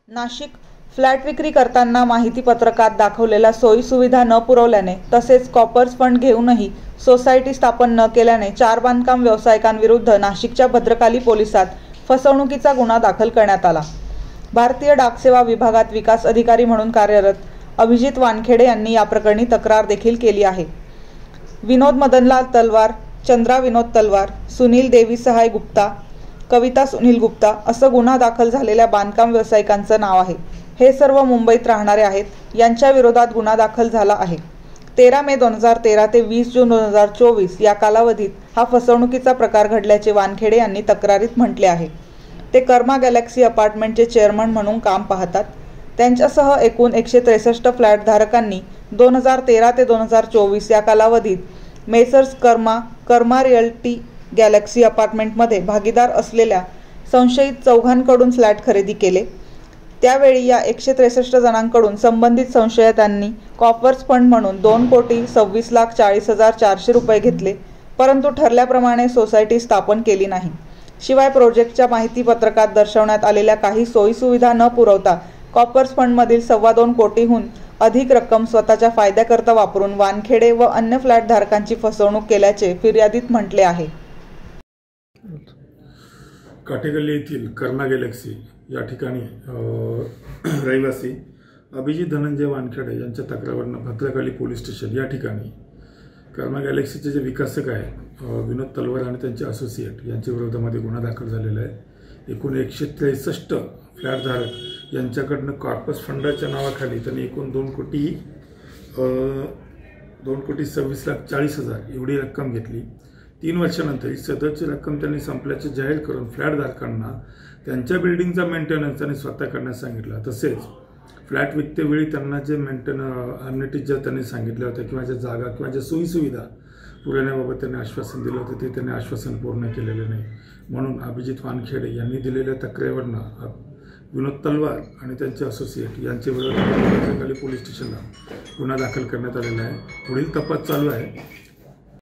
Nashik flat विक्री करताना माहिती पत्रकात दाखवलेल्या सोयी सुविधा न पुरवल्याने तसेच कॉपर्स फंड घेऊनही सोसायटी स्थापन न केल्याने 4 बांधकाम व्यावसायिकांविरुद्ध नाशिकच्या भद्रकाली पोलिसात फसवणुकीचा गुन्हा दाखल करण्यात आला। भारतीय डाक सेवा विभागात विकास अधिकारी म्हणून कार्यरत अभिजित वानखेडे यांनी या प्रकरणी तक्रार देखील केली आहे। विनोद मदनलाल तलवार, चंद्रा विनोद तलवार, सुनील देवीसहाय गुप्ता, कविता सुनील गुप्ता असं गुन्हा दाखल झालेल्या बांधकाम व्यावसायिकांचं नाव आहे। हे सर्व मुंबईत राहणारे आहेत। यांच्या विरोधात गुन्हा दाखल झाला आहे। 13 मे 2013 ते 20 जून 2024 या कालावधीत हा फसवणुकीचा प्रकार घडल्याचे वानखेडे यांनी तक्रारीत म्हटले आहे। ते कर्मा गॅलेक्सी अपार्टमेंटचे चेअरमन म्हणून काम पाहतात। त्यांच्यासह एकूण 163 फ्लॅट धारकांनी 2013 ते 2024 या कालावधीत मेसर्स कर्मा रिअल्टी गॅलेक्सी अपार्टमेंटमध्ये भागीदार असलेल्या संशयित चौघांकडून फ्लॅट खरेदी केले। त्यावेळी या 163 जणांकडून संबंधित संशयितांनी कॉपर्स फंड म्हणून 2,26,40,400 रुपये घेतले, परंतु ठरल्याप्रमाणे सोसायटी स्थापन केली नाही। शिवाय प्रोजेक्टच्या माहिती पत्रकात दर्शवण्यात आलेल्या काही सोयी सुविधा न पुरवता कॉपर्स फंडमधील 2.25 कोटीहून अधिक रक्कम स्वतःच्या फायद्याकरता वापरून वानखेडे व अन्य फ्लॅट धारकांची फसवणूक केल्याचे फिर्यादीत म्हटले आहे। काटेगल्ली येथील कर्मा गॅलेक्सी या ठिकाणी रहिवासी अभिजित धनंजय वानखेडे यांच्या तक्रारीवरून भद्रकाली पोलीस स्टेशन या ठिकाणी कर्मा गॅलेक्सीचे जे विकासक आहेत विनोद तलवार आणि त्यांचे असोसिएट यांच्या विरोधामध्ये गुन्हा दाखल झालेला आहे। एकूण 163 फ्लॅटधारक यांच्याकडनं कॉर्पस फंडाच्या नावाखाली त्यांनी एकूण 2,26,40,000 एवढी रक्कम घेतली। 3 वर्षानंतर सदरची रक्कम त्यांनी संपल्याचे जाहीर करून फ्लॅटधारकांना त्यांच्या बिल्डिंगचा मेंटेनन्स त्यांनी स्वतः करण्यास सांगितलं। तसेच फ्लॅट विकतेवेळी त्यांना जे अम्युनिटीज ज्या त्यांनी सांगितल्या होत्या किंवा ज्या जागा किंवा ज्या सोयीसुविधा पुरवण्याबाबत त्यांनी आश्वासन दिलं होतं ते त्यांनी आश्वासन पूर्ण केलेलं नाही। म्हणून अभिजित वानखेडे यांनी दिलेल्या तक्रारीवरून विनोद तलवार आणि त्यांचे असोसिएट यांच्या विरोधात भद्रकाली पोलीस स्टेशनला गुन्हा दाखल करण्यात आलेला आहे। पुढील तपास चालू आहे।